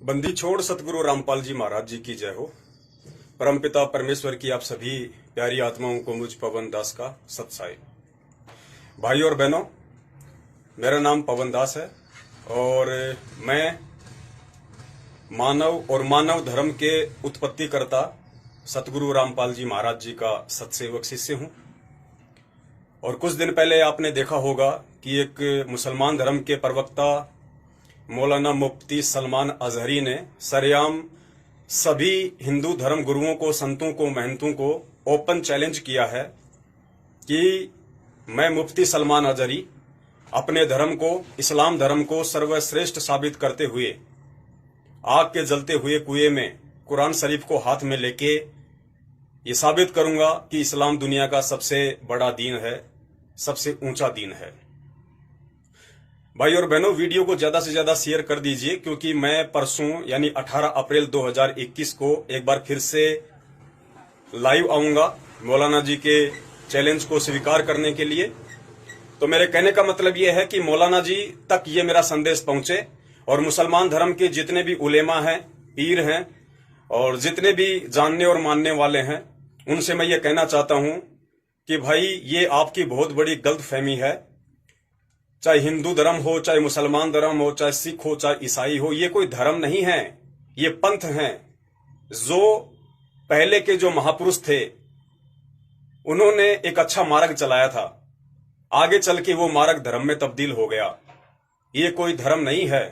बंदी छोड़ सतगुरु रामपाल जी महाराज जी की जय हो। परमपिता परमेश्वर की आप सभी प्यारी आत्माओं को मुझ पवन दास का सत्साई। भाई और बहनों, मेरा नाम पवन दास है और मैं मानव और मानव धर्म के उत्पत्तिकर्ता सतगुरु रामपाल जी महाराज जी का सत्सेवक शिष्य हूं। और कुछ दिन पहले आपने देखा होगा कि एक मुसलमान धर्म के प्रवक्ता मौलाना मुफ्ती सलमान अजहरी ने सरेआम सभी हिंदू धर्म गुरुओं को, संतों को, महंतों को ओपन चैलेंज किया है कि मैं मुफ्ती सलमान अजहरी अपने धर्म को, इस्लाम धर्म को सर्वश्रेष्ठ साबित करते हुए आग के जलते हुए कुएं में कुरान शरीफ को हाथ में लेके ये साबित करूंगा कि इस्लाम दुनिया का सबसे बड़ा दीन है, सबसे ऊंचा दीन है। भाई और बहनों, वीडियो को ज्यादा से ज्यादा शेयर कर दीजिए क्योंकि मैं परसों यानी 18 अप्रैल 2021 को एक बार फिर से लाइव आऊंगा मौलाना जी के चैलेंज को स्वीकार करने के लिए। तो मेरे कहने का मतलब यह है कि मौलाना जी तक ये मेरा संदेश पहुंचे और मुसलमान धर्म के जितने भी उलेमा हैं, पीर हैं और जितने भी जानने और मानने वाले हैं, उनसे मैं ये कहना चाहता हूं कि भाई ये आपकी बहुत बड़ी गलतफहमी है। चाहे हिंदू धर्म हो, चाहे मुसलमान धर्म हो, चाहे सिख हो, चाहे ईसाई हो, ये कोई धर्म नहीं है, ये पंथ हैं। जो पहले के जो महापुरुष थे उन्होंने एक अच्छा मार्ग चलाया था, आगे चल के वो मार्ग धर्म में तब्दील हो गया। ये कोई धर्म नहीं है।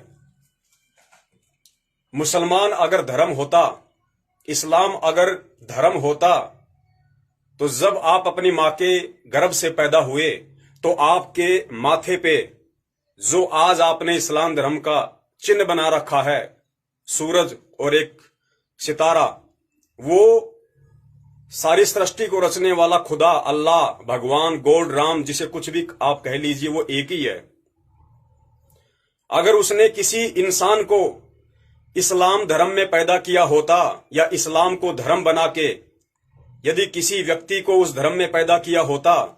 मुसलमान अगर धर्म होता, इस्लाम अगर धर्म होता, तो जब आप अपनी मां के गर्भ से पैदा हुए तो आपके माथे पे जो आज आपने इस्लाम धर्म का चिन्ह बना रखा है, सूरज और एक सितारा, वो सारी सृष्टि को रचने वाला खुदा, अल्लाह, भगवान, गॉड, राम, जिसे कुछ भी आप कह लीजिए, वो एक ही है। अगर उसने किसी इंसान को इस्लाम धर्म में पैदा किया होता या इस्लाम को धर्म बना के यदि किसी व्यक्ति को उस धर्म में पैदा किया होता,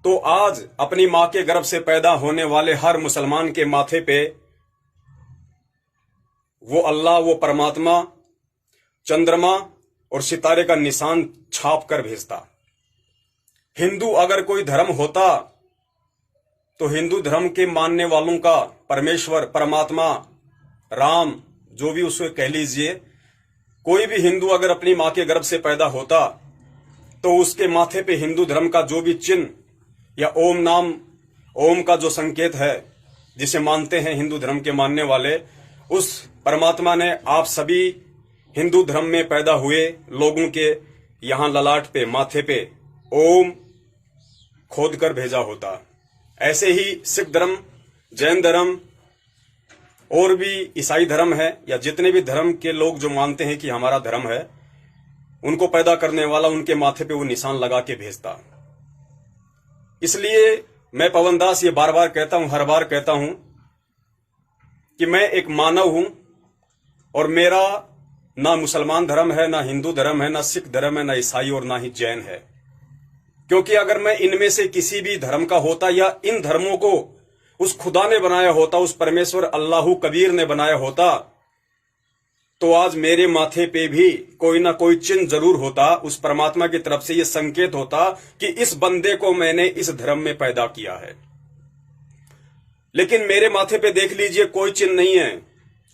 तो आज अपनी मां के गर्भ से पैदा होने वाले हर मुसलमान के माथे पे वो अल्लाह, वो परमात्मा, चंद्रमा और सितारे का निशान छाप कर भेजता। हिंदू अगर कोई धर्म होता तो हिंदू धर्म के मानने वालों का परमेश्वर, परमात्मा, राम, जो भी उसे कह लीजिए, कोई भी हिंदू अगर अपनी मां के गर्भ से पैदा होता तो उसके माथे पे हिंदू धर्म का जो भी चिन्ह या ओम नाम, ओम का जो संकेत है जिसे मानते हैं हिंदू धर्म के मानने वाले, उस परमात्मा ने आप सभी हिंदू धर्म में पैदा हुए लोगों के यहां ललाट पे, माथे पे ओम खोद कर भेजा होता। ऐसे ही सिख धर्म, जैन धर्म और भी ईसाई धर्म है या जितने भी धर्म के लोग जो मानते हैं कि हमारा धर्म है, उनको पैदा करने वाला उनके माथे पे वो निशान लगा के भेजता। इसलिए मैं पवन दास ये बार बार कहता हूं, हर बार कहता हूं कि मैं एक मानव हूं और मेरा ना मुसलमान धर्म है, ना हिंदू धर्म है, ना सिख धर्म है, ना ईसाई और ना ही जैन है। क्योंकि अगर मैं इनमें से किसी भी धर्म का होता या इन धर्मों को उस खुदा ने बनाया होता, उस परमेश्वर अल्लाहू कबीर ने बनाया होता, तो आज मेरे माथे पे भी कोई ना कोई चिन्ह जरूर होता। उस परमात्मा की तरफ से यह संकेत होता कि इस बंदे को मैंने इस धर्म में पैदा किया है। लेकिन मेरे माथे पे देख लीजिए कोई चिन्ह नहीं है।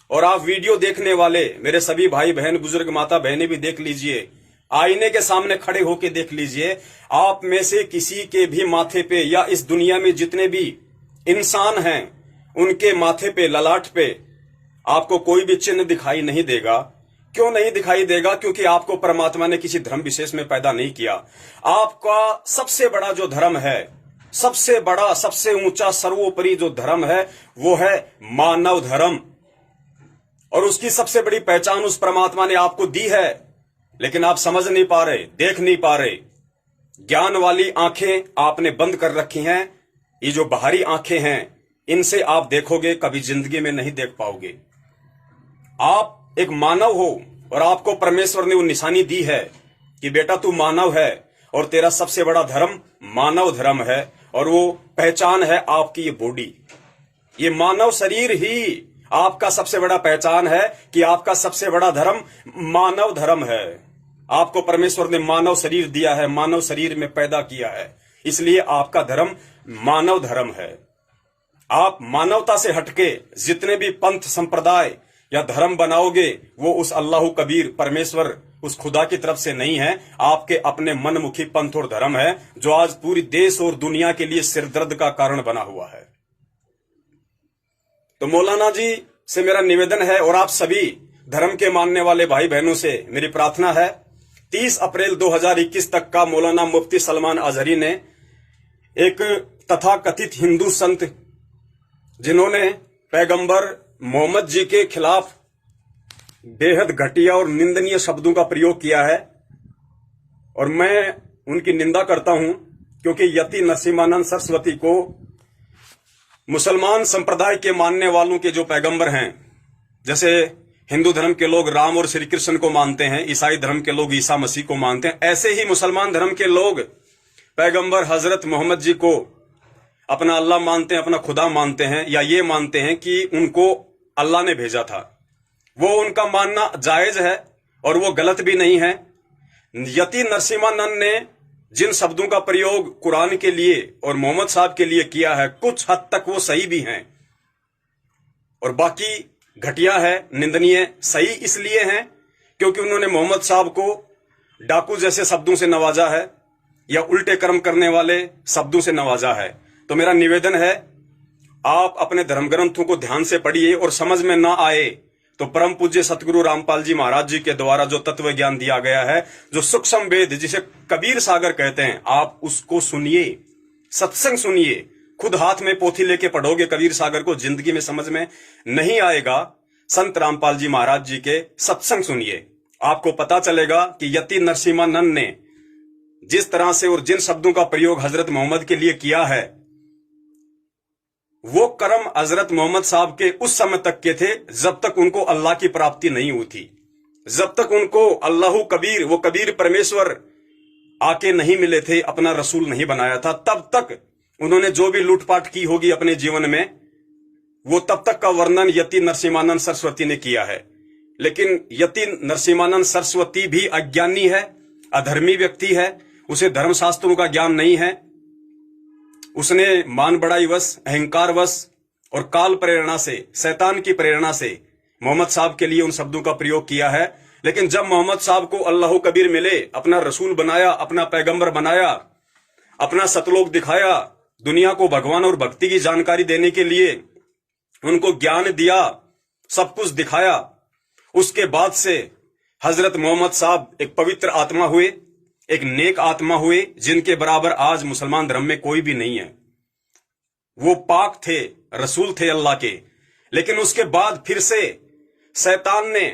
और आप वीडियो देखने वाले मेरे सभी भाई बहन, बुजुर्ग, माता बहनें भी देख लीजिए, आईने के सामने खड़े होकर देख लीजिए, आप में से किसी के भी माथे पे या इस दुनिया में जितने भी इंसान हैं उनके माथे पे, ललाट पे आपको कोई भी चिन्ह दिखाई नहीं देगा। क्यों नहीं दिखाई देगा? क्योंकि आपको परमात्मा ने किसी धर्म विशेष में पैदा नहीं किया। आपका सबसे बड़ा जो धर्म है, सबसे बड़ा, सबसे ऊंचा, सर्वोपरि जो धर्म है वो है मानव धर्म। और उसकी सबसे बड़ी पहचान उस परमात्मा ने आपको दी है, लेकिन आप समझ नहीं पा रहे, देख नहीं पा रहे। ज्ञान वाली आंखें आपने बंद कर रखी हैं। ये जो बाहरी आंखें हैं, इनसे आप देखोगे, कभी जिंदगी में नहीं देख पाओगे। आप एक मानव हो और आपको परमेश्वर ने वो निशानी दी है कि बेटा तू मानव है और तेरा सबसे बड़ा धर्म मानव धर्म है। और वो पहचान है आपकी ये बॉडी, ये मानव शरीर ही आपका सबसे बड़ा पहचान है कि आपका सबसे बड़ा धर्म मानव धर्म है। आपको परमेश्वर ने मानव शरीर दिया है, मानव शरीर में पैदा किया है, इसलिए आपका धर्म मानव धर्म है। आप मानवता से हटके जितने भी पंथ संप्रदाय या धर्म बनाओगे वो उस अल्लाह कबीर परमेश्वर उस खुदा की तरफ से नहीं है, आपके अपने मनमुखी पंथ और धर्म है जो आज पूरी देश और दुनिया के लिए सिरदर्द का कारण बना हुआ है। तो मौलाना जी से मेरा निवेदन है और आप सभी धर्म के मानने वाले भाई बहनों से मेरी प्रार्थना है, 30 अप्रैल 2021 तक का मौलाना मुफ्ती सलमान अजहरी ने एक तथाकथित हिंदू संत जिन्होंने पैगंबर मोहम्मद जी के खिलाफ बेहद घटिया और निंदनीय शब्दों का प्रयोग किया है और मैं उनकी निंदा करता हूं, क्योंकि यति नरसिम्हानंद सरस्वती को मुसलमान संप्रदाय के मानने वालों के जो पैगंबर हैं, जैसे हिंदू धर्म के लोग राम और श्री कृष्ण को मानते हैं, ईसाई धर्म के लोग ईसा मसीह को मानते हैं, ऐसे ही मुसलमान धर्म के लोग पैगंबर हजरत मोहम्मद जी को अपना अल्लाह मानते हैं, अपना खुदा मानते हैं, या ये मानते हैं कि उनको अल्लाह ने भेजा था। वो उनका मानना जायज है और वो गलत भी नहीं है। यति नरसिम्हानंद ने जिन शब्दों का प्रयोग कुरान के लिए और मोहम्मद साहब के लिए किया है, कुछ हद तक वो सही भी हैं और बाकी घटिया है, निंदनीय। सही इसलिए हैं क्योंकि उन्होंने मोहम्मद साहब को डाकू जैसे शब्दों से नवाजा है या उल्टे कर्म करने वाले शब्दों से नवाजा है। तो मेरा निवेदन है, आप अपने धर्म ग्रंथों को ध्यान से पढ़िए और समझ में ना आए तो परम पूज्य सतगुरु रामपाल जी महाराज जी के द्वारा जो तत्व ज्ञान दिया गया है, जो सूक्ष्म वेद जिसे कबीर सागर कहते हैं, आप उसको सुनिए, सत्संग सुनिए। खुद हाथ में पोथी लेके पढ़ोगे कबीर सागर को, जिंदगी में समझ में नहीं आएगा। संत रामपाल जी महाराज जी के सत्संग सुनिए, आपको पता चलेगा कि यति नरसिम्हानंद ने जिस तरह से और जिन शब्दों का प्रयोग हजरत मोहम्मद के लिए किया है, वो कर्म हजरत मोहम्मद साहब के उस समय तक के थे जब तक उनको अल्लाह की प्राप्ति नहीं हुई थी, जब तक उनको अल्लाह कबीर, वो कबीर परमेश्वर आके नहीं मिले थे, अपना रसूल नहीं बनाया था, तब तक उन्होंने जो भी लूटपाट की होगी अपने जीवन में, वो तब तक का वर्णन यति नरसिम्हानंद सरस्वती ने किया है। लेकिन यति नरसिम्हानंद सरस्वती भी अज्ञानी है, अधर्मी व्यक्ति है, उसे धर्मशास्त्रों का ज्ञान नहीं है। उसने मान बड़ाई वश, अहंकार वश और काल प्रेरणा से, शैतान की प्रेरणा से मोहम्मद साहब के लिए उन शब्दों का प्रयोग किया है। लेकिन जब मोहम्मद साहब को अल्लाह कबीर मिले, अपना रसूल बनाया, अपना पैगंबर बनाया, अपना सतलोक दिखाया, दुनिया को भगवान और भक्ति की जानकारी देने के लिए उनको ज्ञान दिया, सब कुछ दिखाया, उसके बाद से हजरत मोहम्मद साहब एक पवित्र आत्मा हुए, एक नेक आत्मा हुए, जिनके बराबर आज मुसलमान धर्म में कोई भी नहीं है। वो पाक थे, रसूल थे अल्लाह के। लेकिन उसके बाद फिर से शैतान ने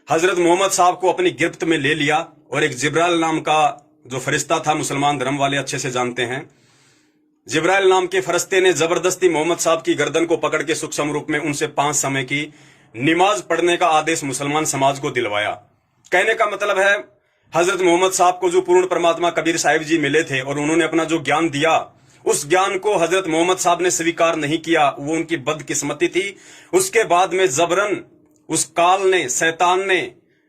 हजरत मोहम्मद साहब को अपनी गिरफ्त में ले लिया और एक जिब्राइल नाम का जो फरिश्ता था, मुसलमान धर्म वाले अच्छे से जानते हैं, जिब्राइल नाम के फरिश्ते ने जबरदस्ती मोहम्मद साहब की गर्दन को पकड़ के सूक्ष्म रूप में उनसे 5 समय की नमाज पढ़ने का आदेश मुसलमान समाज को दिलवाया। कहने का मतलब है, हजरत मोहम्मद साहब को जो पूर्ण परमात्मा कबीर साहिब जी मिले थे और उन्होंने अपना जो ज्ञान दिया, उस ज्ञान को हजरत मोहम्मद साहब ने स्वीकार नहीं किया, वो उनकी बदकिस्मती थी। उसके बाद में जबरन उस काल ने, शैतान ने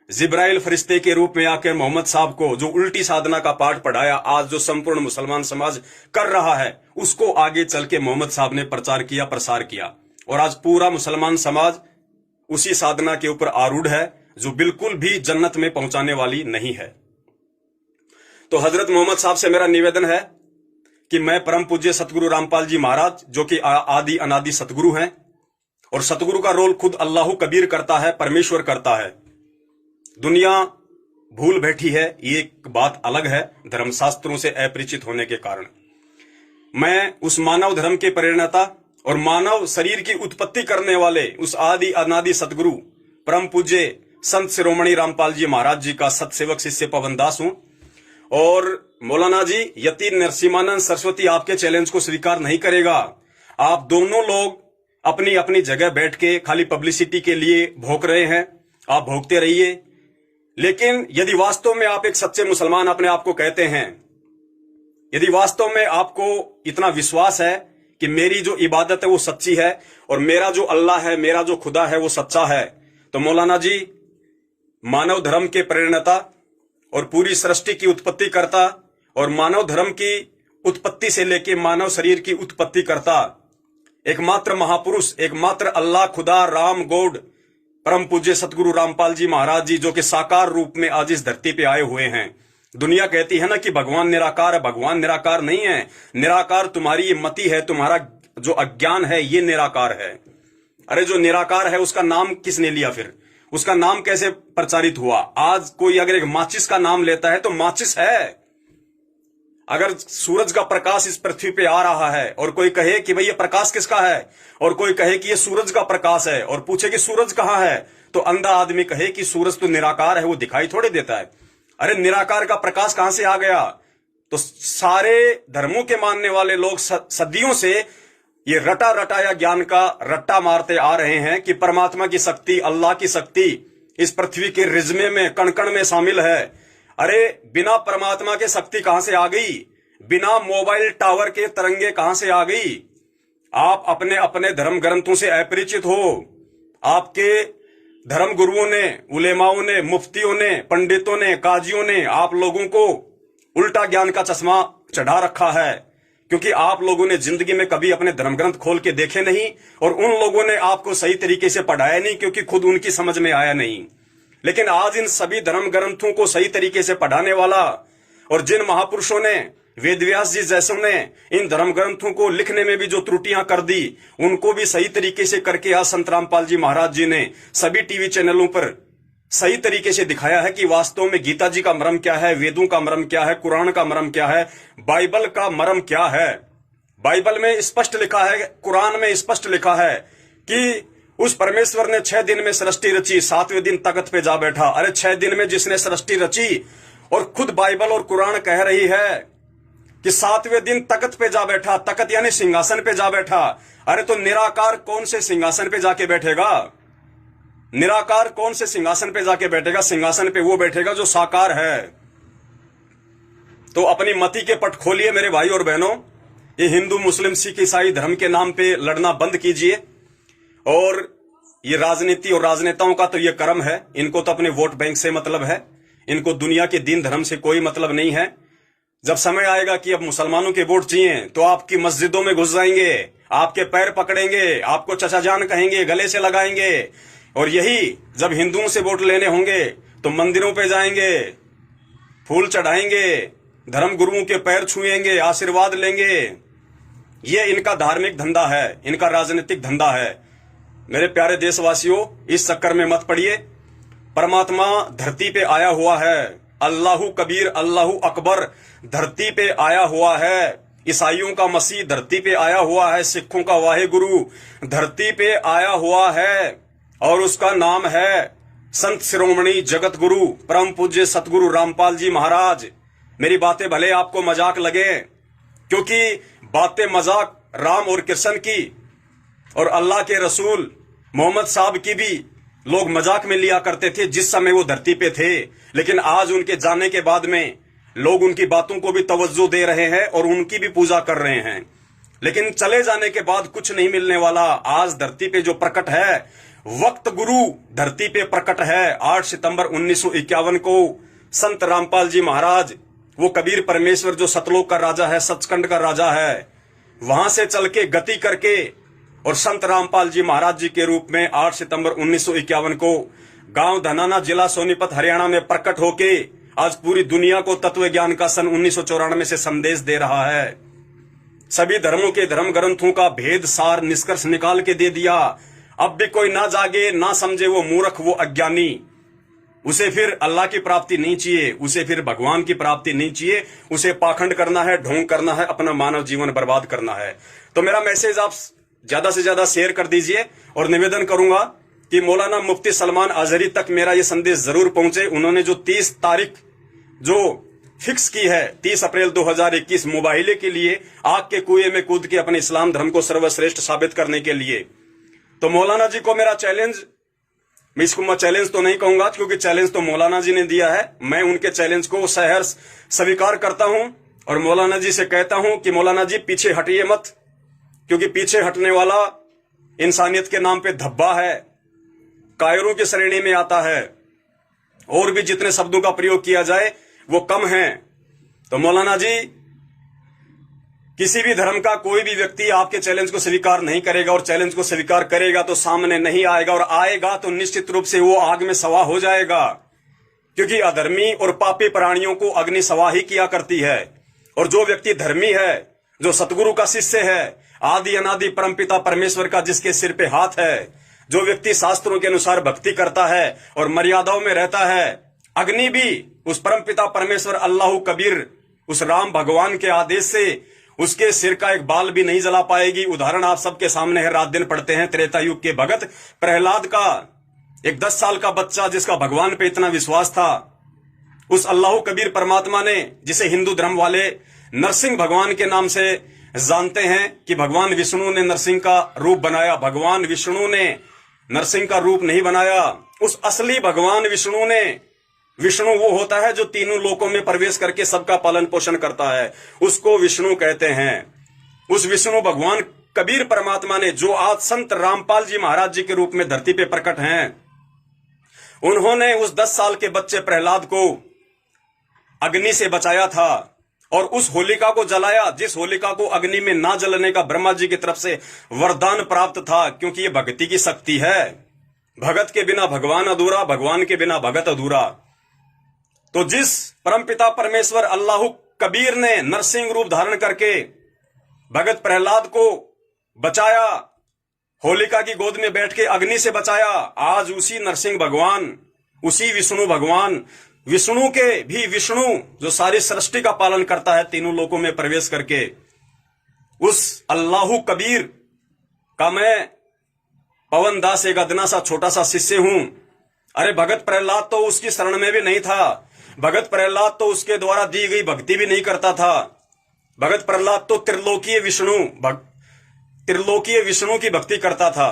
जिब्राइल फरिश्ते के रूप में आकर मोहम्मद साहब को जो उल्टी साधना का पाठ पढ़ाया, आज जो संपूर्ण मुसलमान समाज कर रहा है, उसको आगे चल के मोहम्मद साहब ने प्रचार किया, प्रसार किया, और आज पूरा मुसलमान समाज उसी साधना के ऊपर आरूढ़ है जो बिल्कुल भी जन्नत में पहुंचाने वाली नहीं है। तो हजरत मोहम्मद साहब से मेरा निवेदन है कि मैं परम पूज्य सतगुरु रामपाल जी महाराज, जो कि आदि अनादि सतगुरु हैं, और सतगुरु का रोल खुद अल्लाह कबीर करता है, परमेश्वर करता है। दुनिया भूल बैठी है, ये एक बात अलग है, धर्मशास्त्रों से अपरिचित होने के कारण। मैं उस मानव धर्म के प्रेरणा और मानव शरीर की उत्पत्ति करने वाले उस आदि अनादि सतगुरु परम पूज्य संत शिरोमणि रामपाल जी महाराज जी का सतसेवक शिष्य पवनदास हूं। और मौलाना जी यति नरसिम्हानंद सरस्वती आपके चैलेंज को स्वीकार नहीं करेगा। आप दोनों लोग अपनी अपनी जगह बैठ के खाली पब्लिसिटी के लिए भोंक रहे हैं, आप भोंकते रहिए। लेकिन यदि वास्तव में आप एक सच्चे मुसलमान अपने आप को कहते हैं, यदि वास्तव में आपको इतना विश्वास है कि मेरी जो इबादत है वो सच्ची है और मेरा जो अल्लाह है, मेरा जो खुदा है वो सच्चा है। तो मौलाना जी मानव धर्म के प्रेरणता और पूरी सृष्टि की उत्पत्ति करता और मानव धर्म की उत्पत्ति से लेके मानव शरीर की उत्पत्ति करता एकमात्र महापुरुष, एकमात्र अल्लाह, खुदा, राम, गॉड, परम पूज्य सतगुरु रामपाल जी महाराज जी, जो कि साकार रूप में आज इस धरती पे आए हुए हैं। दुनिया कहती है ना कि भगवान निराकार है, भगवान निराकार नहीं है। निराकार तुम्हारी ये मति है, तुम्हारा जो अज्ञान है ये निराकार है। अरे जो निराकार है उसका नाम किसने लिया, फिर उसका नाम कैसे प्रचारित हुआ? आज कोई अगर एक माचिस का नाम लेता है तो माचिस है। अगर सूरज का प्रकाश इस पृथ्वी पे आ रहा है और कोई कहे कि भाई ये प्रकाश किसका है, और कोई कहे कि ये सूरज का प्रकाश है और पूछे कि सूरज कहाँ है, तो अंधा आदमी कहे कि सूरज तो निराकार है, वो दिखाई थोड़े देता है। अरे निराकार का प्रकाश कहां से आ गया? तो सारे धर्मों के मानने वाले लोग सदियों से ये रटा रटाया ज्ञान का रट्टा मारते आ रहे हैं कि परमात्मा की शक्ति, अल्लाह की शक्ति इस पृथ्वी के रिज्मे में, कण कण में शामिल है। अरे बिना परमात्मा के शक्ति कहां से आ गई? बिना मोबाइल टावर के तरंगे कहां से आ गई? आप अपने अपने धर्म ग्रंथों से अपरिचित हो। आपके धर्म गुरुओं ने, उलेमाओं ने, मुफ्तियों ने, पंडितों ने, काजियों ने आप लोगों को उल्टा ज्ञान का चश्मा चढ़ा रखा है, क्योंकि आप लोगों ने जिंदगी में कभी अपने धर्म ग्रंथ खोल के देखे नहीं और उन लोगों ने आपको सही तरीके से पढ़ाया नहीं, क्योंकि खुद उनकी समझ में आया नहीं। लेकिन आज इन सभी धर्म ग्रंथों को सही तरीके से पढ़ाने वाला और जिन महापुरुषों ने, वेदव्यास जी जैसों ने इन धर्म ग्रंथों को लिखने में भी जो त्रुटियां कर दी, उनको भी सही तरीके से करके आज संत रामपाल जी महाराज जी ने सभी टीवी चैनलों पर सही तरीके से दिखाया है कि वास्तव में गीता जी का मर्म क्या है, वेदों का मर्म क्या है, कुरान का मर्म क्या है, बाइबल का मर्म क्या है। बाइबल में स्पष्ट लिखा है, कुरान में स्पष्ट लिखा है कि उस परमेश्वर ने 6 दिन में सृष्टि रची, 7वें दिन तख्त पे जा बैठा। अरे 6 दिन में जिसने सृष्टि रची और खुद बाइबल और कुरान कह रही है कि 7वें दिन तख्त पे जा बैठा, तख्त यानी सिंहासन पे जा बैठा। अरे तो निराकार कौन से सिंहासन पे जाके बैठेगा? निराकार कौन से सिंहासन पे जाके बैठेगा? सिंहासन पे वो बैठेगा जो साकार है। तो अपनी मति के पट खोलिए मेरे भाई और बहनों। ये हिंदू, मुस्लिम, सिख, ईसाई धर्म के नाम पे लड़ना बंद कीजिए। और ये राजनीति और राजनेताओं का तो ये कर्म है, इनको तो अपने वोट बैंक से मतलब है, इनको दुनिया के दीन धर्म से कोई मतलब नहीं है। जब समय आएगा कि अब मुसलमानों के वोट चाहिए तो आपकी मस्जिदों में घुस जाएंगे, आपके पैर पकड़ेंगे, आपको चचा जान कहेंगे, गले से लगाएंगे। और यही जब हिंदुओं से वोट लेने होंगे तो मंदिरों पे जाएंगे, फूल चढ़ाएंगे, धर्म गुरुओं के पैर छुएंगे, आशीर्वाद लेंगे। ये इनका धार्मिक धंधा है, इनका राजनीतिक धंधा है। मेरे प्यारे देशवासियों, इस चक्कर में मत पड़िए। परमात्मा धरती पे आया हुआ है, अल्लाहू कबीर, अल्लाहू अकबर धरती पे आया हुआ है। ईसाइयों का मसीह धरती पे आया हुआ है, सिखों का वाहे गुरु धरती पे आया हुआ है और उसका नाम है संत शिरोमणि जगत गुरु परम पूज्य सतगुरु रामपाल जी महाराज। मेरी बातें भले आपको मजाक लगे, क्योंकि बातें मजाक राम और कृष्ण की और अल्लाह के रसूल मोहम्मद साहब की भी लोग मजाक में लिया करते थे जिस समय वो धरती पे थे। लेकिन आज उनके जाने के बाद में लोग उनकी बातों को भी तवज्जो दे रहे हैं और उनकी भी पूजा कर रहे हैं। लेकिन चले जाने के बाद कुछ नहीं मिलने वाला। आज धरती पे जो प्रकट है, वक्त गुरु धरती पे प्रकट है। 8 सितंबर 1951 को संत रामपाल जी महाराज, वो कबीर परमेश्वर जो सतलोक का राजा है, सचखंड का राजा है, वहां से चल के गति करके और संत रामपाल जी महाराज जी के रूप में 8 सितंबर 1951 को गांव धनाना, जिला सोनीपत, हरियाणा में प्रकट होके आज पूरी दुनिया को तत्व ज्ञान का सन 1994 से संदेश दे रहा है। सभी धर्मों के धर्म ग्रंथों का भेद सार निष्कर्ष निकाल के दे दिया। अब भी कोई ना जागे, ना समझे, वो मूर्ख, वो अज्ञानी। उसे फिर अल्लाह की प्राप्ति नहीं चाहिए, उसे फिर भगवान की प्राप्ति नहीं चाहिए। उसे पाखंड करना है, ढोंग करना है, अपना मानव जीवन बर्बाद करना है। तो मेरा मैसेज आप ज्यादा से ज्यादा शेयर कर दीजिए और निवेदन करूंगा कि मौलाना मुफ्ती सलमान अजहरी तक मेरा ये संदेश जरूर पहुंचे। उन्होंने जो 30 तारीख जो फिक्स की है, 30 अप्रैल 2021, मुबाहिले के लिए आग के कुएं में कूद के अपने इस्लाम धर्म को सर्वश्रेष्ठ साबित करने के लिए, तो मौलाना जी को मेरा चैलेंज, मैं इसको मैं चैलेंज तो नहीं कहूंगा क्योंकि चैलेंज तो मौलाना जी ने दिया है। मैं उनके चैलेंज को सहर्ष स्वीकार करता हूं और मौलाना जी से कहता हूं कि मौलाना जी पीछे हटिए मत, क्योंकि पीछे हटने वाला इंसानियत के नाम पे धब्बा है, कायरों की श्रेणी में आता है। और भी जितने शब्दों का प्रयोग किया जाए वो कम है। तो मौलाना जी, किसी भी धर्म का कोई भी व्यक्ति आपके चैलेंज को स्वीकार नहीं करेगा, और चैलेंज को स्वीकार करेगा तो सामने नहीं आएगा, और आएगा तो निश्चित रूप से वो आग में सवा हो जाएगा, क्योंकि अधर्मी और पापी प्राणियों को अग्नि सवा ही किया करती है। और जो व्यक्ति धर्मी है, जो सतगुरु का शिष्य है, आदि अनादि परमपिता परमेश्वर का जिसके सिर पे हाथ है, जो व्यक्ति शास्त्रों के अनुसार भक्ति करता है और मर्यादाओं में रहता है, अग्नि भी उस परमपिता परमेश्वर अल्लाह कबीर, उस राम भगवान के आदेश से उसके सिर का एक बाल भी नहीं जला पाएगी। उदाहरण आप सबके सामने है, रात दिन पढ़ते हैं त्रेता युग के भगत प्रहलाद का, एक 10 साल का बच्चा जिसका भगवान पे इतना विश्वास था, उस अल्लाह कबीर परमात्मा ने, जिसे हिंदू धर्म वाले नरसिंह भगवान के नाम से जानते हैं कि भगवान विष्णु ने नरसिंह का रूप बनाया, भगवान विष्णु ने नरसिंह का रूप नहीं बनाया। उस असली भगवान विष्णु ने, विष्णु वो होता है जो तीनों लोकों में प्रवेश करके सबका पालन पोषण करता है, उसको विष्णु कहते हैं। उस विष्णु भगवान कबीर परमात्मा ने, जो आज संत रामपाल जी महाराज जी के रूप में धरती पे प्रकट हैं, उन्होंने उस 10 साल के बच्चे प्रहलाद को अग्नि से बचाया था और उस होलिका को जलाया, जिस होलिका को अग्नि में ना जलने का ब्रह्मा जी की तरफ से वरदान प्राप्त था, क्योंकि ये भक्ति की शक्ति है। भगत के बिना भगवान अधूरा, भगवान के बिना भगत अधूरा। तो जिस परमपिता परमेश्वर अल्लाह कबीर ने नरसिंह रूप धारण करके भगत प्रहलाद को बचाया, होलिका की गोद में बैठ के अग्नि से बचाया, आज उसी नरसिंह भगवान, उसी विष्णु भगवान, विष्णु के भी विष्णु, जो सारी सृष्टि का पालन करता है तीनों लोकों में प्रवेश करके, उस अल्लाह कबीर का मैं पवन दास एक अदना सा छोटा सा शिष्य हूं। अरे भगत प्रहलाद तो उसकी शरण में भी नहीं था, भगत प्रहलाद तो उसके द्वारा दी गई भक्ति भी नहीं करता था। भगत प्रहलाद तो त्रिलोकीय विष्णु की भक्ति करता था।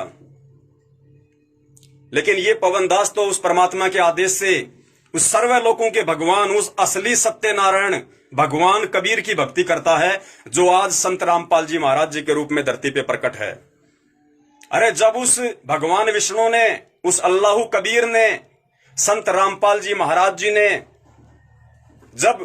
लेकिन ये पवन दास तो उस परमात्मा के आदेश से उस सर्व लोकों के भगवान, उस असली सत्यनारायण भगवान कबीर की भक्ति करता है, जो आज संत रामपाल जी महाराज जी के रूप में धरती पे प्रकट है। अरे जब उस भगवान विष्णु ने, उस अल्लाह कबीर ने, संत रामपाल जी महाराज जी ने, जब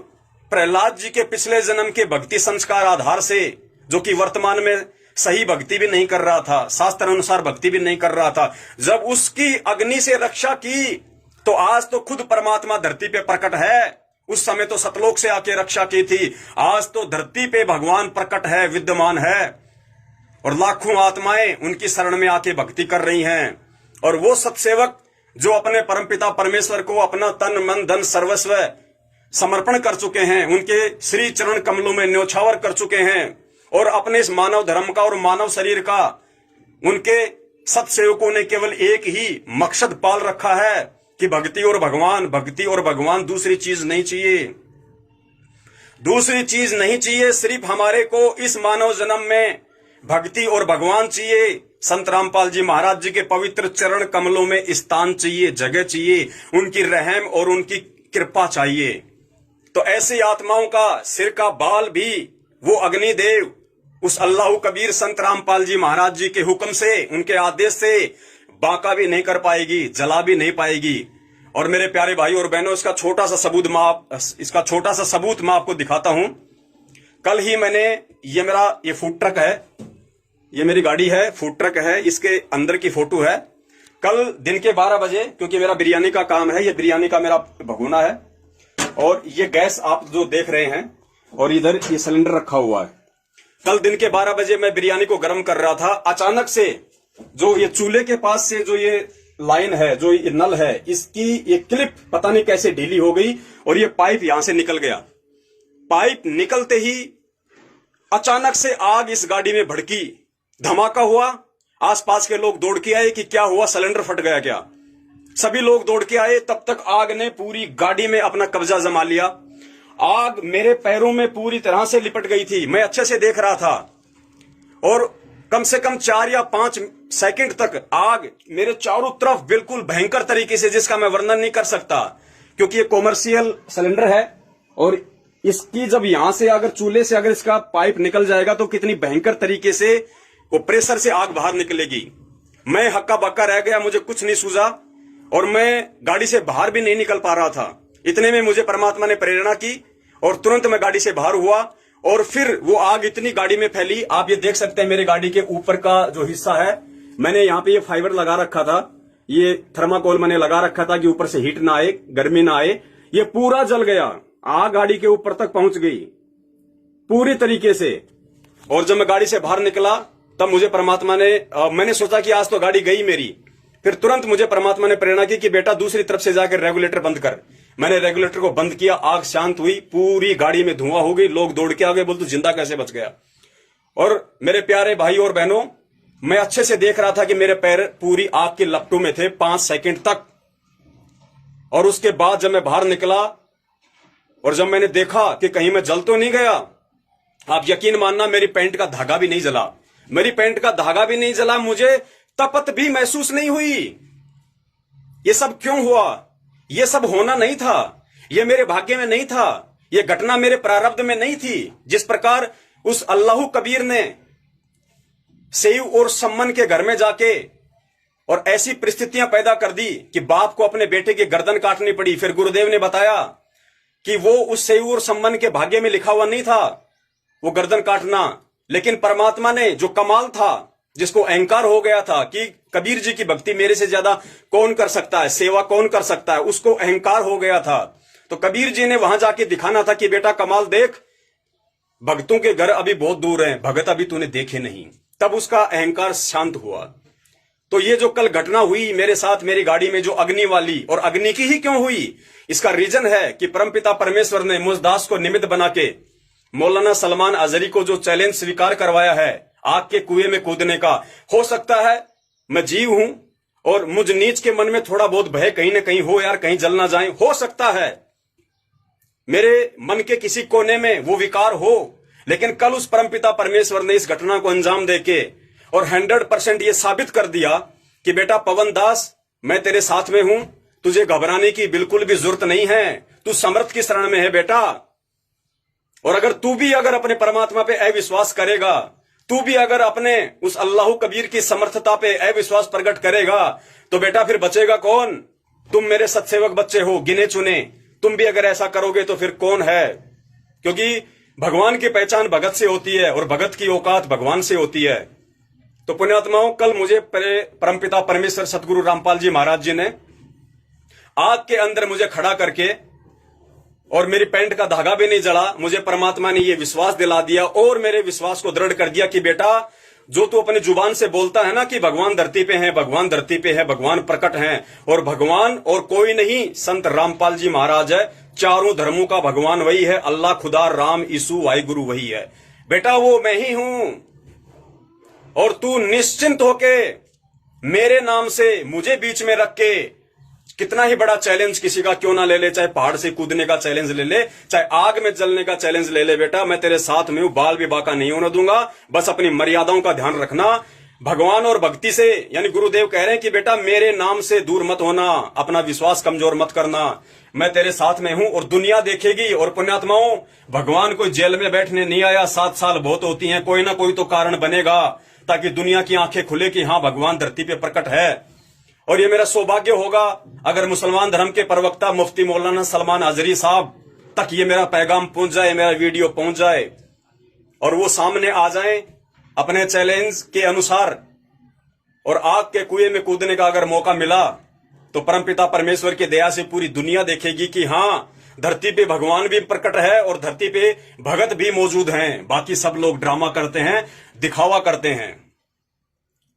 प्रहलाद जी के पिछले जन्म के भक्ति संस्कार आधार से, जो कि वर्तमान में सही भक्ति भी नहीं कर रहा था, शास्त्र अनुसार भक्ति भी नहीं कर रहा था, जब उसकी अग्नि से रक्षा की, तो आज तो खुद परमात्मा धरती पे प्रकट है। उस समय तो सतलोक से आके रक्षा की थी, आज तो धरती पे भगवान प्रकट है, विद्यमान है, और लाखों आत्माएं उनकी शरण में आके भक्ति कर रही हैं। और वो सतसेवक जो अपने परमपिता परमेश्वर को अपना तन मन धन सर्वस्व समर्पण कर चुके हैं, उनके श्री चरण कमलों में न्योछावर कर चुके हैं, और अपने इस मानव धर्म का और मानव शरीर का उनके सतसेवकों ने केवल एक ही मकसद पाल रखा है कि भक्ति और भगवान, भक्ति और भगवान, दूसरी चीज नहीं चाहिए, दूसरी चीज नहीं चाहिए। सिर्फ हमारे को इस मानव जन्म में भक्ति और भगवान चाहिए। संत रामपाल जी महाराज जी के पवित्र चरण कमलों में स्थान चाहिए, जगह चाहिए, उनकी रहम और उनकी कृपा चाहिए। तो ऐसी आत्माओं का सिर का बाल भी वो अग्निदेव, उस अल्लाह कबीर संत रामपाल जी महाराज जी के हुक्म से, उनके आदेश से बांका भी नहीं कर पाएगी, जला भी नहीं पाएगी। और मेरे प्यारे भाई और बहनों, इसका छोटा सा सबूत मैं आपको दिखाता हूं। कल ही मैंने, ये मेरा ये फूड ट्रक है, ये मेरी गाड़ी है, फूड ट्रक है, इसके अंदर की फोटो है। कल दिन के 12 बजे, क्योंकि मेरा बिरयानी का काम है, ये बिरयानी का मेरा भगोना है, और ये गैस आप जो देख रहे हैं, और इधर ये सिलेंडर रखा हुआ है। कल दिन के 12 बजे मैं बिरयानी को गर्म कर रहा था, अचानक से जो ये चूल्हे के पास से जो ये लाइन है, जो ये नल है, इसकी ये क्लिप पता नहीं कैसे ढीली हो गई और ये पाइप यहां से निकल गया। पाइप निकलते ही अचानक से आग इस गाड़ी में भड़की, धमाका हुआ। आसपास के लोग दौड़ के आए कि क्या हुआ, सिलेंडर फट गया क्या। सभी लोग दौड़ के आए, तब तक आग ने पूरी गाड़ी में अपना कब्जा जमा लिया। आग मेरे पैरों में पूरी तरह से लिपट गई थी, मैं अच्छे से देख रहा था, और कम से कम 4 या 5 सेकंड तक आग मेरे चारों तरफ बिल्कुल भयंकर तरीके से, जिसका मैं वर्णन नहीं कर सकता, क्योंकि ये कॉमर्शियल सिलेंडर है, और इसकी जब यहां से अगर चूल्हे से अगर इसका पाइप निकल जाएगा तो कितनी भयंकर तरीके से वो प्रेशर से आग बाहर निकलेगी। मैं हक्का बक्का रह गया, मुझे कुछ नहीं सूझा और मैं गाड़ी से बाहर भी नहीं निकल पा रहा था। इतने में मुझे परमात्मा ने प्रेरणा की और तुरंत मैं गाड़ी से बाहर हुआ और फिर वो आग इतनी गाड़ी में फैली। आप ये देख सकते हैं मेरे गाड़ी के ऊपर का जो हिस्सा है, मैंने यहाँ पे ये फाइबर लगा रखा था, ये थर्माकोल मैंने लगा रखा था कि ऊपर से हीट ना आए, गर्मी ना आए। ये पूरा जल गया, आग गाड़ी के ऊपर तक पहुंच गई पूरी तरीके से। और जब मैं गाड़ी से बाहर निकला तब मुझे परमात्मा ने मैंने सोचा कि आज तो गाड़ी गई मेरी। फिर तुरंत मुझे परमात्मा ने प्रेरणा की कि बेटा दूसरी तरफ से जाकर रेगुलेटर बंद कर। मैंने रेगुलेटर को बंद किया, आग शांत हुई, पूरी गाड़ी में धुआं हो गई। लोग दौड़ के आ गए, बोल तू जिंदा कैसे बच गया। और मेरे प्यारे भाई और बहनों, मैं अच्छे से देख रहा था कि मेरे पैर पूरी आग के लपटों में थे 5 सेकंड तक। और उसके बाद जब मैं बाहर निकला और जब मैंने देखा कि कहीं मैं जल तो नहीं गया, आप यकीन मानना मेरी पैंट का धागा भी नहीं जला। मेरी पैंट का धागा भी नहीं जला, मुझे तपत भी महसूस नहीं हुई। ये सब क्यों हुआ? ये सब होना नहीं था, ये मेरे भाग्य में नहीं था, ये घटना मेरे प्रारब्ध में नहीं थी। जिस प्रकार उस अल्लाह कबीर ने सेव और सम्मन के घर में जाके और ऐसी परिस्थितियां पैदा कर दी कि बाप को अपने बेटे की गर्दन काटनी पड़ी। फिर गुरुदेव ने बताया कि वो उस सेव और सम्मन के भाग्य में लिखा हुआ नहीं था वो गर्दन काटना, लेकिन परमात्मा ने जो कमाल था, जिसको अहंकार हो गया था कि कबीर जी की भक्ति मेरे से ज्यादा कौन कर सकता है, सेवा कौन कर सकता है, उसको अहंकार हो गया था। तो कबीर जी ने वहां जाके दिखाना था कि बेटा कमाल देख, भक्तों के घर अभी बहुत दूर हैं, भगत अभी तूने देखे नहीं। तब उसका अहंकार शांत हुआ। तो ये जो कल घटना हुई मेरे साथ, मेरी गाड़ी में जो अग्नि वाली, और अग्नि की ही क्यों हुई, इसका रीजन है कि परमपिता परमेश्वर ने मुझ दास को निमित्त बना के मौलाना सलमान अजहरी को जो चैलेंज स्वीकार करवाया है आग के कुएं में कूदने का। हो सकता है मैं जीव हूं और मुझ नीच के मन में थोड़ा बहुत भय कहीं ना कहीं हो, यार कहीं जल ना जाए, हो सकता है मेरे मन के किसी कोने में वो विकार हो। लेकिन कल उस परमपिता परमेश्वर ने इस घटना को अंजाम देके और 100% ये साबित कर दिया कि बेटा पवन दास, मैं तेरे साथ में हूं, तुझे घबराने की बिल्कुल भी जरूरत नहीं है, तू समर्थ की शरण में है बेटा। और अगर तू भी अगर अपने परमात्मा पे अविश्वास करेगा, तू भी अगर अपने उस अल्लाह कबीर की समर्थता पे अविश्वास प्रकट करेगा, तो बेटा फिर बचेगा कौन? तुम मेरे सत्सेवक बच्चे हो, गिने चुने, तुम भी अगर ऐसा करोगे तो फिर कौन है? क्योंकि भगवान की पहचान भगत से होती है और भगत की औकात भगवान से होती है। तो पुण्यात्माओं, कल मुझे परमपिता परमेश्वर सतगुरु रामपाल जी महाराज जी ने आग के अंदर मुझे खड़ा करके, और मेरी पैंट का धागा भी नहीं जला, मुझे परमात्मा ने यह विश्वास दिला दिया और मेरे विश्वास को दृढ़ कर दिया कि बेटा जो तू अपने जुबान से बोलता है ना कि भगवान धरती पे है, भगवान धरती पे है, भगवान प्रकट हैं, और भगवान और कोई नहीं, संत रामपाल जी महाराज है। चारों धर्मों का भगवान वही है, अल्लाह, खुदा, राम, यीशु, वाहिगुरु वही है। बेटा वो मैं ही हूं और तू निश्चिंत होके मेरे नाम से मुझे बीच में रख के कितना ही बड़ा चैलेंज किसी का क्यों ना ले ले, चाहे पहाड़ से कूदने का चैलेंज ले ले, चाहे आग में जलने का चैलेंज ले ले, बेटा मैं तेरे साथ में हूं, बाल भी बाका नहीं होने दूंगा। बस अपनी मर्यादाओं का ध्यान रखना। भगवान और भक्ति से, यानी गुरुदेव कह रहे हैं कि बेटा मेरे नाम से दूर मत होना, अपना विश्वास कमजोर मत करना, मैं तेरे साथ में हूं और दुनिया देखेगी। और पुण्यात्माओं, भगवान कोई जेल में बैठने नहीं आया, 7 साल बहुत होती हैं, कोई ना कोई तो कारण बनेगा ताकि दुनिया की आंखें खुले कि हां भगवान धरती पे प्रकट है। और ये मेरा सौभाग्य होगा अगर मुसलमान धर्म के प्रवक्ता मुफ्ती मौलाना सलमान अजहरी साहब तक ये मेरा पैगाम पहुंच जाए, मेरा वीडियो पहुंच जाए और वो सामने आ जाए अपने चैलेंज के अनुसार, और आग के कुएं में कूदने का अगर मौका मिला तो परमपिता परमेश्वर की दया से पूरी दुनिया देखेगी कि हां धरती पे भगवान भी प्रकट है और धरती पे भगत भी मौजूद हैं। बाकी सब लोग ड्रामा करते हैं, दिखावा करते हैं।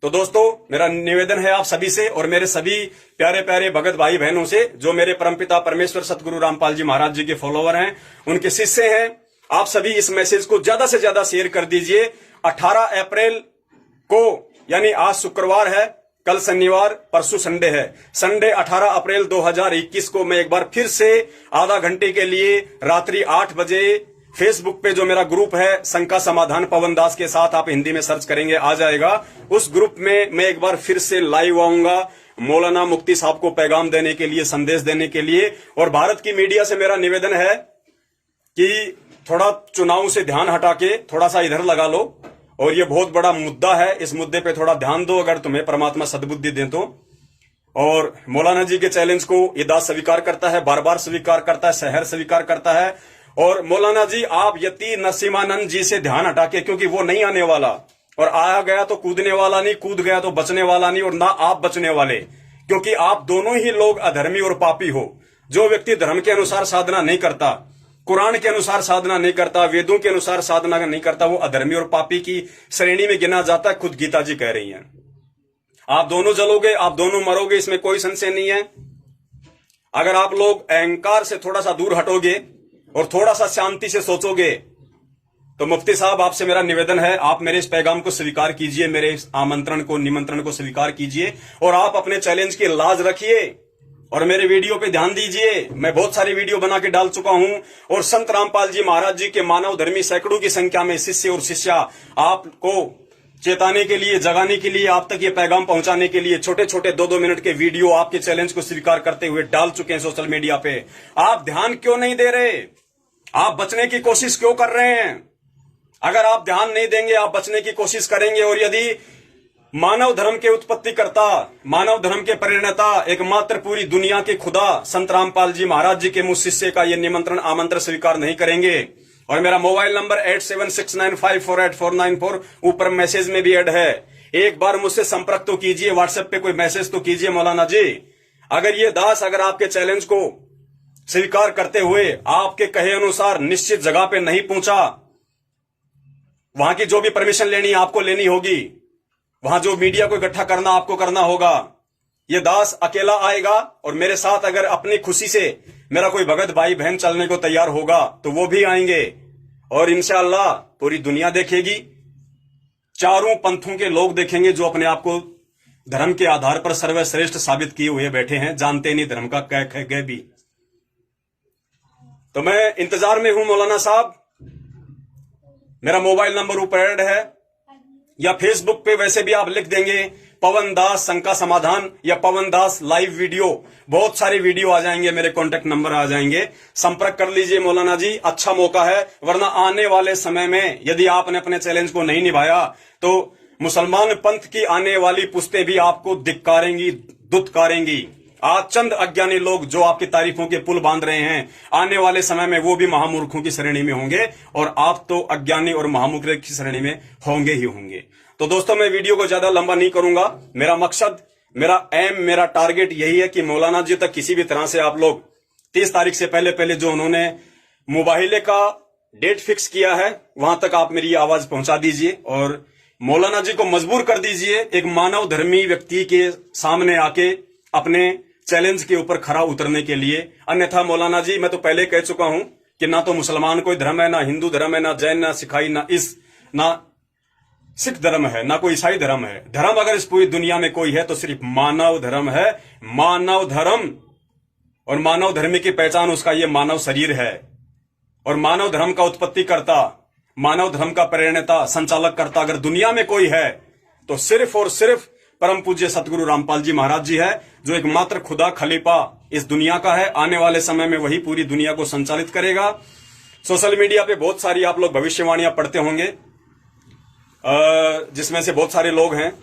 तो दोस्तों, मेरा निवेदन है आप सभी से और मेरे सभी प्यारे प्यारे भगत भाई बहनों से जो मेरे परमपिता परमेश्वर सतगुरु रामपाल जी महाराज जी के फॉलोवर हैं, उनके शिष्य हैं, आप सभी इस मैसेज को ज्यादा से ज्यादा शेयर कर दीजिए। 18 अप्रैल को, यानी आज शुक्रवार है, कल शनिवार, परसों संडे है, संडे 18 अप्रैल 2021 को मैं एक बार फिर से आधा घंटे के लिए रात्रि 8 बजे फेसबुक पे जो मेरा ग्रुप है शंका समाधान पवन दास के साथ, आप हिंदी में सर्च करेंगे आ जाएगा, उस ग्रुप में मैं एक बार फिर से लाइव आऊंगा मौलाना मुफ्ती साहब को पैगाम देने के लिए, संदेश देने के लिए। और भारत की मीडिया से मेरा निवेदन है कि थोड़ा चुनाव से ध्यान हटा के थोड़ा सा इधर लगा लो और ये बहुत बड़ा मुद्दा है। इस मुद्दे पे थोड़ा ध्यान दो, अगर तुम्हें परमात्मा सद्बुद्धि दे तो। और मौलाना जी के चैलेंज को ये दास स्वीकार करता है, बार बार स्वीकार करता है, शहर स्वीकार करता है। और मौलाना जी, आप यति नरसिम्हानंद जी से ध्यान हटा के, क्योंकि वो नहीं आने वाला, और आया गया तो कूदने वाला नहीं, कूद गया तो बचने वाला नहीं, और ना आप बचने वाले, क्योंकि आप दोनों ही लोग अधर्मी और पापी हो। जो व्यक्ति धर्म के अनुसार साधना नहीं करता, कुरान के अनुसार साधना नहीं करता, वेदों के अनुसार साधना नहीं करता, वो अधर्मी और पापी की श्रेणी में गिना जाता है। खुद गीता जी कह रही हैं, आप दोनों जलोगे, आप दोनों मरोगे, इसमें कोई संशय नहीं है। अगर आप लोग अहंकार से थोड़ा सा दूर हटोगे और थोड़ा सा शांति से सोचोगे, तो मुफ्ती साहब आपसे मेरा निवेदन है, आप मेरे इस पैगाम को स्वीकार कीजिए, मेरे इस आमंत्रण को, निमंत्रण को स्वीकार कीजिए, और आप अपने चैलेंज की लाज रखिए और मेरे वीडियो पे ध्यान दीजिए। मैं बहुत सारी वीडियो बना के डाल चुका हूं, और संत रामपाल जी महाराज जी के मानव धर्मी सैकड़ों की संख्या में शिष्य और शिष्या आपको चेताने के लिए, जगाने के लिए, आप तक ये पैगाम पहुंचाने के लिए छोटे छोटे 2-2 मिनट के वीडियो आपके चैलेंज को स्वीकार करते हुए डाल चुके हैं सोशल मीडिया पे। आप ध्यान क्यों नहीं दे रहे? आप बचने की कोशिश क्यों कर रहे हैं? अगर आप ध्यान नहीं देंगे, आप बचने की कोशिश करेंगे, और यदि मानव धर्म के उत्पत्तिकर्ता, मानव धर्म के प्रेरणा, एकमात्र पूरी दुनिया के खुदा संत रामपाल जी महाराज जी के मुझ शिष्य का ये निमंत्रण, आमंत्रण स्वीकार नहीं करेंगे, और मेरा मोबाइल नंबर 8769548494 ऊपर मैसेज में भी ऐड है, एक बार मुझसे संपर्क तो कीजिए, व्हाट्सएप पे कोई मैसेज तो कीजिए। मौलाना जी, अगर ये दास अगर आपके चैलेंज को स्वीकार करते हुए आपके कहे अनुसार निश्चित जगह पे नहीं पहुंचा, वहां की जो भी परमिशन लेनी आपको लेनी होगी, वहां जो मीडिया को इकट्ठा करना आपको करना होगा, ये दास अकेला आएगा, और मेरे साथ अगर अपनी खुशी से मेरा कोई भगत भाई बहन चलने को तैयार होगा तो वो भी आएंगे, और इंशाअल्लाह पूरी दुनिया देखेगी, चारों पंथों के लोग देखेंगे जो अपने आप को धर्म के आधार पर सर्वश्रेष्ठ साबित किए हुए बैठे हैं, जानते नहीं धर्म का क्या है गए भी। तो मैं इंतजार में हूं मौलाना साहब। मेरा मोबाइल नंबर ऊपर ऐड है, या फेसबुक पे वैसे भी आप लिख देंगे पवन दास शंका समाधान या पवन दास लाइव वीडियो, बहुत सारे वीडियो आ जाएंगे, मेरे कॉन्टेक्ट नंबर आ जाएंगे, संपर्क कर लीजिए मौलाना जी। अच्छा मौका है, वरना आने वाले समय में यदि आपने अपने चैलेंज को नहीं निभाया तो मुसलमान पंथ की आने वाली पुश्तें भी आपको धिक्कारेंगी, दुत्कारेंगी। आज चंद अज्ञानी लोग जो आपकी तारीफों के पुल बांध रहे हैं, आने वाले समय में वो भी महामूर्खों की श्रेणी में होंगे, और आप तो अज्ञानी और महामूर्ख की श्रेणी में होंगे ही होंगे। तो दोस्तों, मैं वीडियो को ज्यादा लंबा नहीं करूंगा। मेरा मकसद, मेरा एम, मेरा टारगेट यही है कि मौलाना जी तक किसी भी तरह से आप लोग 30 तारीख से पहले जो उन्होंने मुबाहिले का डेट फिक्स किया है, वहां तक आप मेरी आवाज पहुंचा दीजिए, और मौलाना जी को मजबूर कर दीजिए एक मानव धर्मी व्यक्ति के सामने आके अपने चैलेंज के ऊपर खरा उतरने के लिए। अन्यथा मौलाना जी, मैं तो पहले कह चुका हूं कि ना तो मुसलमान कोई धर्म है, ना हिंदू धर्म है, ना जैन, ना सिखाई, ना सिख धर्म है, ना कोई ईसाई धर्म है। धर्म अगर इस पूरी दुनिया में कोई है तो सिर्फ मानव धर्म है। मानव धर्म, और मानव धर्म की पहचान उसका ये मानव शरीर है, और मानव धर्म का उत्पत्ति करता, मानव धर्म का प्रेरणा, संचालक करता अगर दुनिया में कोई है तो सिर्फ और सिर्फ परम पूज्य सतगुरु रामपाल जी महाराज जी है, जो एकमात्र खुदा खलीफा इस दुनिया का है। आने वाले समय में वही पूरी दुनिया को संचालित करेगा। सोशल मीडिया पे बहुत सारी आप लोग भविष्यवाणियां पढ़ते होंगे, जिसमें से बहुत सारे लोग हैं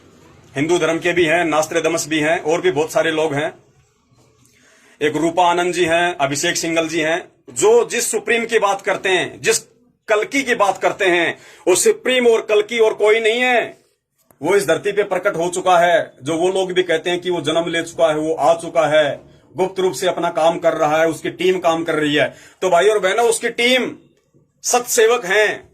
हिंदू धर्म के भी हैं, नास्त्रेदमस भी हैं, और भी बहुत सारे लोग हैं। एक रूपा आनंद जी हैं, अभिषेक सिंघल जी हैं, जो जिस सुप्रीम की बात करते हैं, जिस कल्कि की बात करते हैं, वो सुप्रीम और कल्कि और कोई नहीं है। वो इस धरती पे प्रकट हो चुका है। जो वो लोग भी कहते हैं कि वो जन्म ले चुका है, वो आ चुका है, गुप्त रूप से अपना काम कर रहा है, उसकी टीम काम कर रही है। तो भाई और बहनों, उसकी टीम सतसेवक हैं।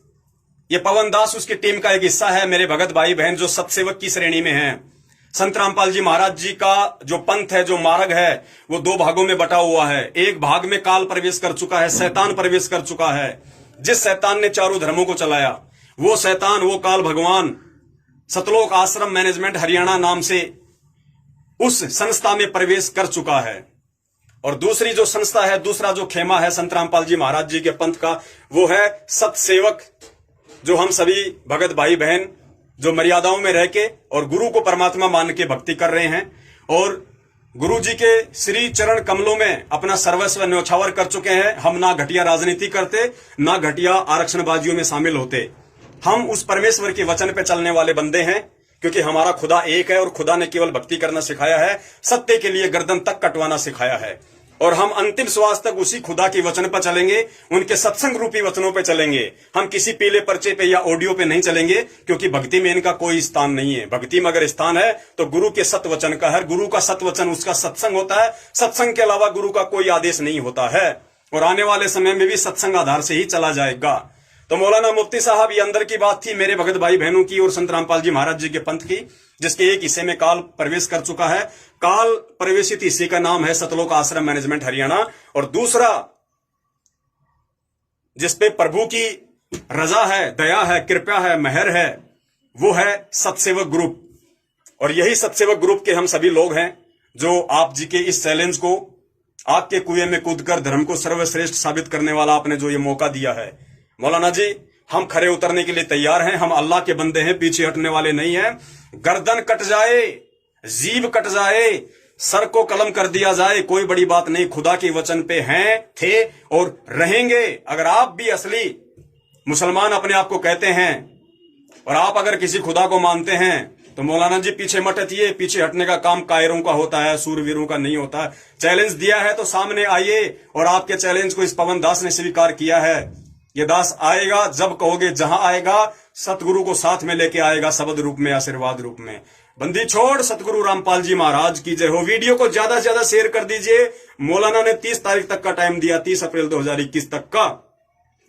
ये पवन दास उसकी टीम का एक हिस्सा है। मेरे भगत भाई बहन जो सतसेवक की श्रेणी में हैं, संत रामपाल जी महाराज जी का जो पंथ है, जो मार्ग है, वो 2 भागों में बटा हुआ है। एक भाग में काल प्रवेश कर चुका है, शैतान प्रवेश कर चुका है। जिस शैतान ने चारों धर्मों को चलाया, वो शैतान, वो काल भगवान सतलोक आश्रम मैनेजमेंट हरियाणा नाम से उस संस्था में प्रवेश कर चुका है। और दूसरी जो संस्था है, दूसरा जो खेमा है संत रामपाल जी महाराज जी के पंथ का, वो है सतसेवक, जो हम सभी भगत भाई बहन जो मर्यादाओं में रह के और गुरु को परमात्मा मान के भक्ति कर रहे हैं, और गुरु जी के श्री चरण कमलों में अपना सर्वस्व न्यौछावर कर चुके हैं। हम ना घटिया राजनीति करते, ना घटिया आरक्षणबाजियों में शामिल होते। हम उस परमेश्वर के वचन पे चलने वाले बंदे हैं, क्योंकि हमारा खुदा एक है और खुदा ने केवल भक्ति करना सिखाया है, सत्य के लिए गर्दन तक कटवाना सिखाया है। और हम अंतिम श्वास तक उसी खुदा के वचन पर चलेंगे, उनके सत्संग रूपी वचनों पे चलेंगे। हम किसी पीले पर्चे पे या ऑडियो पे नहीं चलेंगे, क्योंकि भक्ति में इनका कोई स्थान नहीं है। भक्ति में अगर स्थान है तो गुरु के सत्य वचन का है। गुरु का सत्य वचन उसका सत्संग होता है। सत्संग के अलावा गुरु का कोई आदेश नहीं होता है, और आने वाले समय में भी सत्संग आधार से ही चला जाएगा। तो मौलाना मुफ्ती साहब, ये अंदर की बात थी मेरे भगत भाई बहनों की और संत रामपाल जी महाराज जी के पंथ की, जिसके एक हिस्से में काल प्रवेश कर चुका है। काल प्रवेशित हिस्से का नाम है सतलोक आश्रम मैनेजमेंट हरियाणा, और दूसरा जिसपे प्रभु की रजा है, दया है, कृपा है, मेहर है, वो है सतसेवक ग्रुप। और यही सतसेवक ग्रुप के हम सभी लोग हैं जो आप जी के इस चैलेंज को, आग के कुएं में कूदकर धर्म को सर्वश्रेष्ठ साबित करने वाला आपने जो ये मौका दिया है, मौलाना जी हम खरे उतरने के लिए तैयार हैं। हम अल्लाह के बंदे हैं, पीछे हटने वाले नहीं हैं। गर्दन कट जाए, जीभ कट जाए, सर को कलम कर दिया जाए, कोई बड़ी बात नहीं। खुदा के वचन पे हैं, थे और रहेंगे। अगर आप भी असली मुसलमान अपने आप को कहते हैं और आप अगर किसी खुदा को मानते हैं तो मौलाना जी पीछे मत हटिए। पीछे हटने का काम कायरों का होता है, सूरवीरों का नहीं होता। चैलेंज दिया है तो सामने आइए, और आपके चैलेंज को इस पवन दास ने स्वीकार किया है। ये दास आएगा जब कहोगे, जहां आएगा सतगुरु को साथ में लेके आएगा, शब्द रूप में, आशीर्वाद रूप में। बंदी छोड़ सतगुरु रामपाल जी महाराज की जय हो। वीडियो को ज्यादा से ज्यादा शेयर कर दीजिए। मौलाना ने 30 तारीख तक का टाइम दिया, 30 अप्रैल 2021 तक का,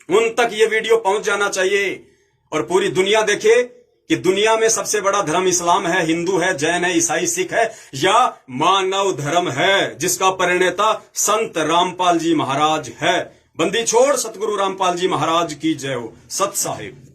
उन तक ये वीडियो पहुंच जाना चाहिए और पूरी दुनिया देखे कि दुनिया में सबसे बड़ा धर्म इस्लाम है, हिंदू है, जैन है, ईसाई, सिख है, या मानव धर्म है जिसका प्रणेता संत रामपाल जी महाराज है। बंदी छोड़ सतगुरु रामपाल जी महाराज की जय हो। सत साहिब।